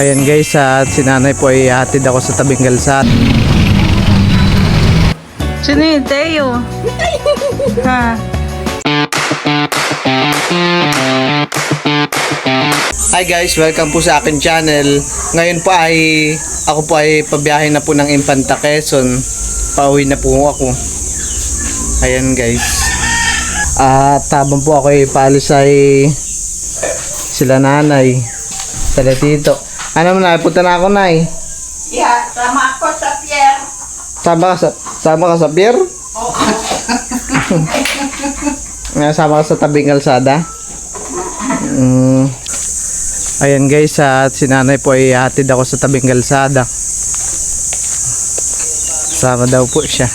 Ayan guys, at si nanay po ay hatid ako sa tabing kalsada. Sino yun, Teo? Ha? Hi guys, welcome po sa akin channel. Ngayon po ay ako po ay pabiyahe na po ng Infanta Quezon. Pauwi na po ako. Ayan guys. At habang po ako ay paalis ay sila nanay, sila tito. Ano mo na, punta na ako nay. Yeah, sama ako sa pier. Sama ka sa pier? Oo. Sama ka sa tabing kalsada? Ayan guys, at si nanay po ay hatid ako sa tabing kalsada. Sama daw po siya.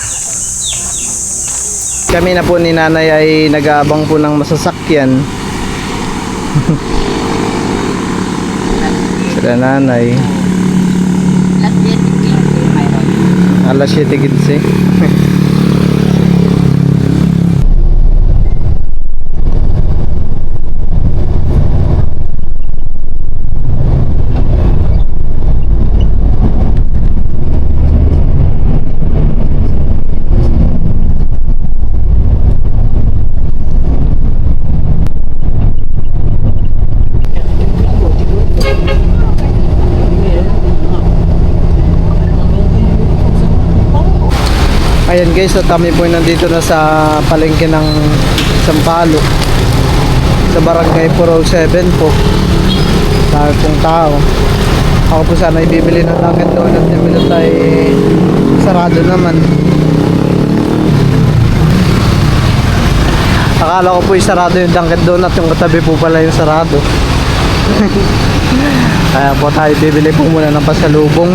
Kami na po ni nanay ay nag-aabang po ng masasakyan. Sila nanay. Alas 7:15. Ayan guys, at kami po nandito na sa palengke ng Sampaloc, sa barangay 407 po. Dahil pong tao. Ako po sana ibibili ng Dunkin Donut, yung minut ay sarado naman. Akala ko po yung sarado yung Dunkin Donut, yung katabi po pala yung sarado. Kaya po tayo bibili po muna ng pasalubong.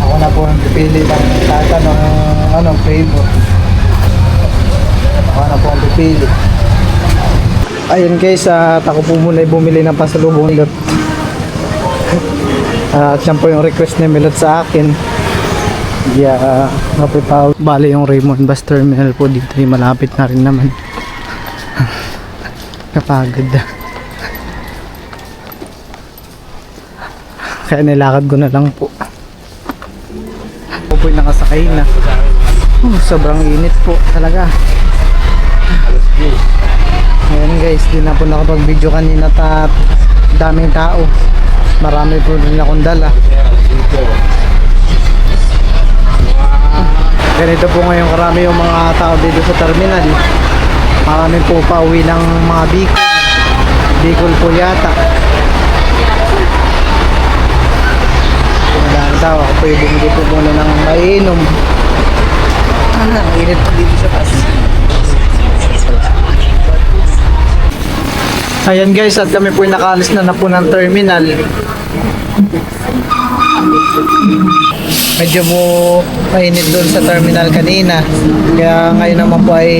Ako na po ang pipili ng tata ng anong flavor. Ako na po ang pipili. Ayun guys, ako po muna ay bumili ng pasalubong Milot. At siya po yung request ni Milot sa akin. Yeah, napipaw. Bali yung Raymond Bus Terminal po dito ay malapit na rin naman. Kapagod. Kaya nilakad ko na lang po. Ako po'y nakasakay na. Sobrang init po talaga. Ayan guys, di na po nakapag-video kanina at daming tao. Marami po rin akong dala. Ganito po ngayon karami yung mga tao dito sa terminal. Marami po pauwi ng mga Bicol. Bicol po yata. Madami tao. Ako po yung bumili po muna ng mainom. Ang init po dito sa taas. Ayan guys, at kami po yung nakaalis na po ng terminal. Medyo po mainit doon sa terminal kanina. Kaya ngayon naman po ay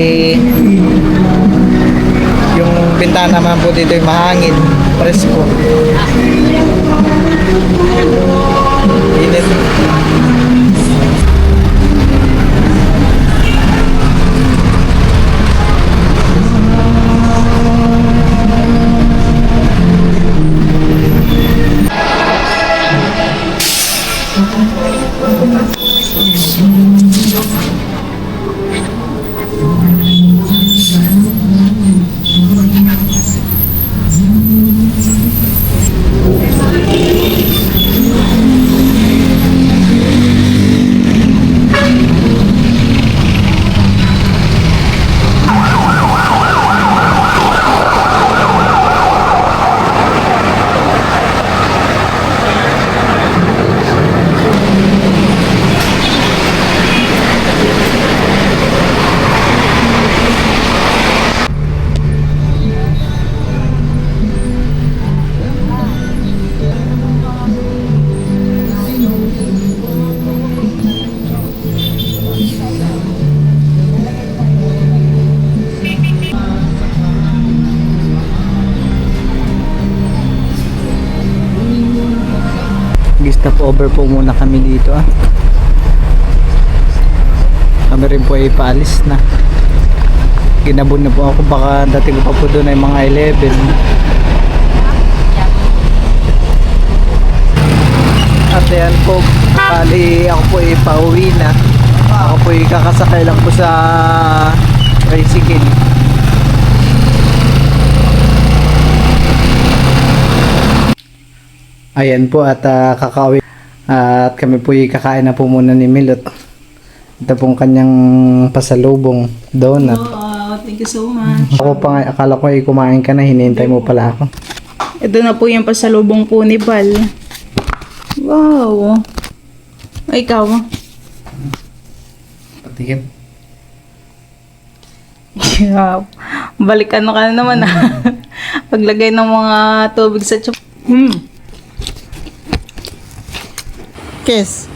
yung bintana naman po dito ay mahangin. Presko. Init. Stop over po muna kami dito Kami rin po ay paalis na. Ginabon na po ako, baka dating ko pa po doon ay mga 11. At ayan po, bali ako po ay pauwi na. Ako po ay kakasakay lang po sa tricycle. Ayan po at kakauwi. At kami po ay kakain na po muna ni Milot. Ito pong kanyang pasalubong donut. Wow, thank you so much. Ako pa nga, akala ko ay kumain ka na, hinihintay mo pala ako. Ito na po yung pasalubong po ni Bal. Wow. Ay, ikaw. Patikin. Wow. Balikan ka na naman Paglagay ng mga tubig sa chup. Kiss.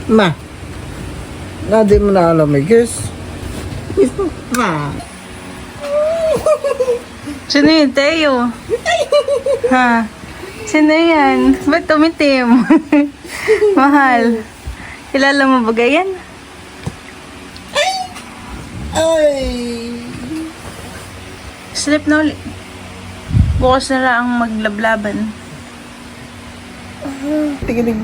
Ma. Di mo na alam may kiss. Ma. Sino yun, Teo? Ha? Sino yan? Ba't tumitim? Mahal. Kilala mo ba yan? Ay. Sleep na ulit. Bukas na lang ang maglablaban. Tingin.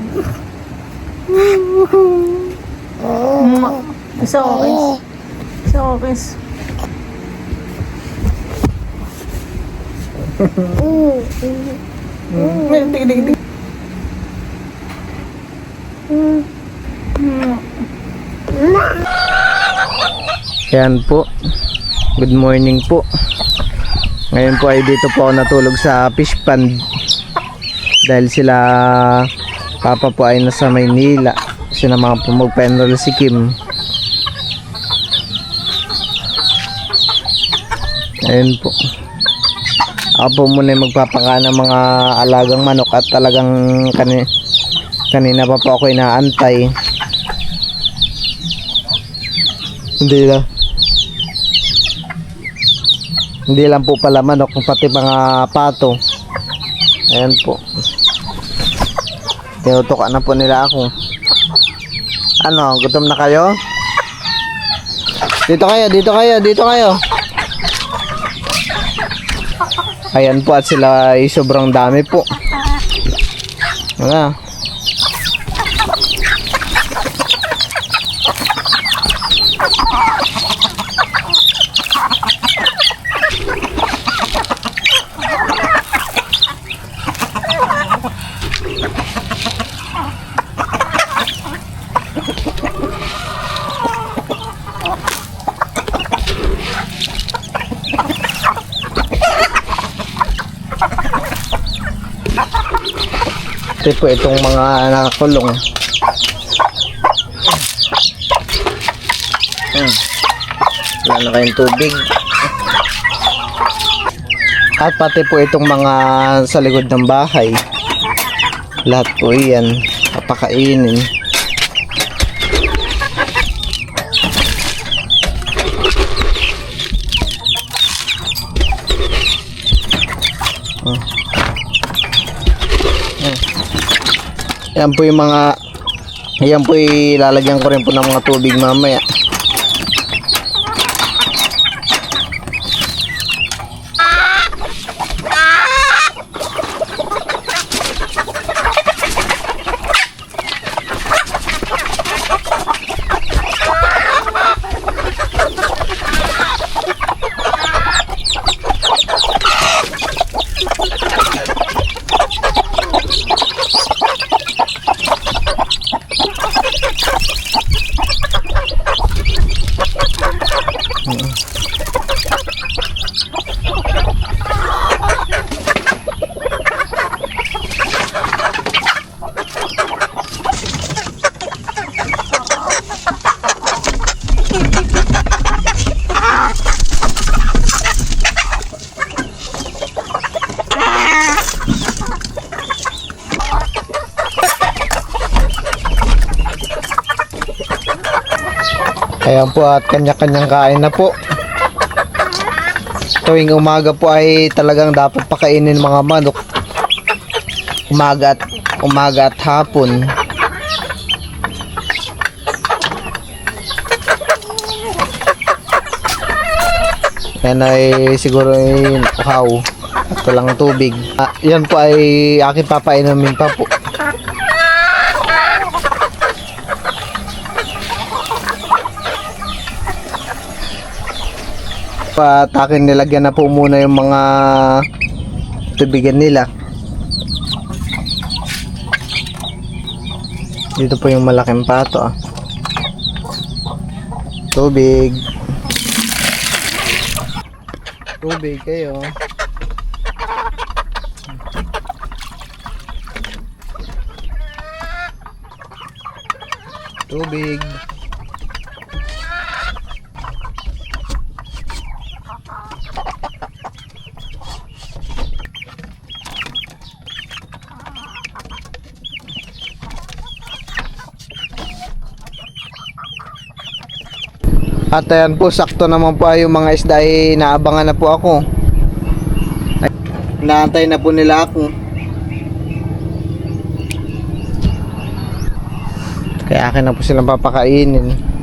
Isa okay. Isa okay. Tingin. Yan po. Good morning po. Ngayon po ay dito po ako natulog sa fish pond. Dahil sila papa po ay nasa Maynila. Kasi na mga pumagpa-enroll si Kim. Ayun po. Ako po muna yung magpapaka ng mga alagang manok at talagang kanina pa po ako inaantay. Hindi lang po pala manok, pati mga pato. Ayan po. Tinutukan na po nila ako. Ano, gutom na kayo? Dito kayo. Ayan po at sila ay sobrang dami po. Wala. Ito po itong mga nakakulong. Wala na kayong tubig. At pati po itong mga sa likod ng bahay. Lahat po yan. Papakainin. Yan po yung mga, yan po ilalagyan ko rin po ng mga tubig mamaya. Ayan po at kanya-kanyang kain na po. Tuwing umaga po ay talagang dapat pakainin mga manok. Umaga at hapon. Yan ay siguro ay uhaw. At walang tubig. Yan po ay aking papainumin pa po. At akin nilagyan na po muna yung mga tubigan nila. Dito po yung malaking pato. Tubig. Tubig kayo. Tubig. At ayan po, sakto naman po ay yung mga isda ay naabangan na po ako. Naantay na po nila ako. Kaya akin na po silang papakainin.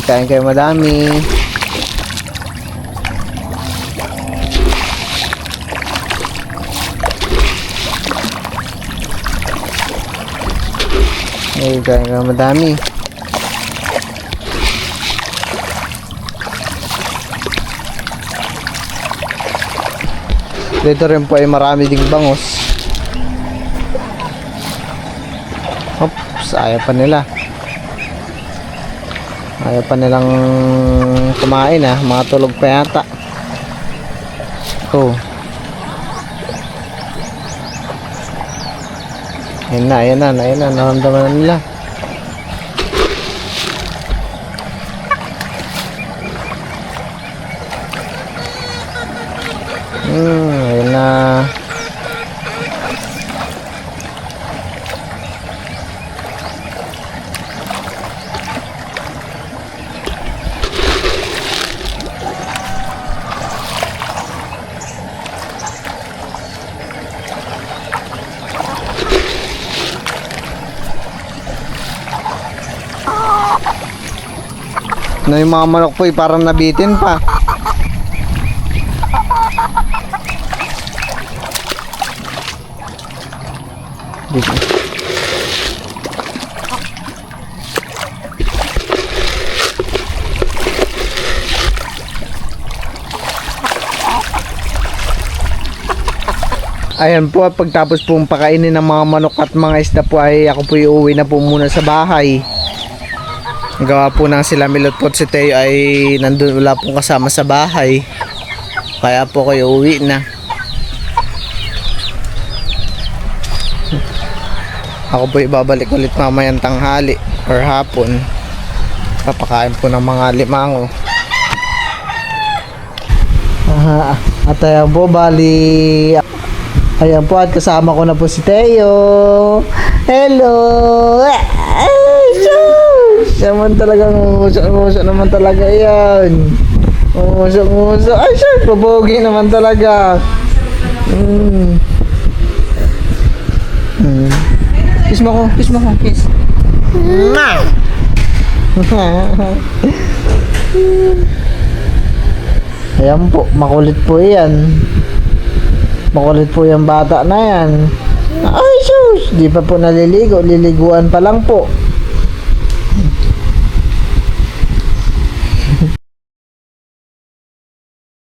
Kain kayo madami. Kain kayo madami. Dito rin po ay marami ding bangos. Oops, ayaw pa nila. Ayaw pa nilang kumain mga tulog pa yata. Oh. Ayan na, naramdaman na nila. Ayan na. Na yung mga manok po parang nabitin pa. Dito. Ayan po, pagtapos pong pakainin ng mga manok at mga isda po ay ako po iuwi na po muna sa bahay. Gawa po ng sila Milot po si Teo ay nandun, wala pong kasama sa bahay. Kaya po kayo uwi na. Ako po ibabalik ulit mamayang tanghali or hapon. Papakain po ng mga limango. At ayan po, bali ayan po, at kasama ko na po si Teo. Hello! Naman talagang nguso naman talaga yan. Nguso. Ay, sure, pabogi naman talaga. Kiss mo ko. Kiss. Ayan po, makulit po yan. Makulit po yung bata na yan. Ay, sus! Di pa po naliligo. Liliguan pa lang po.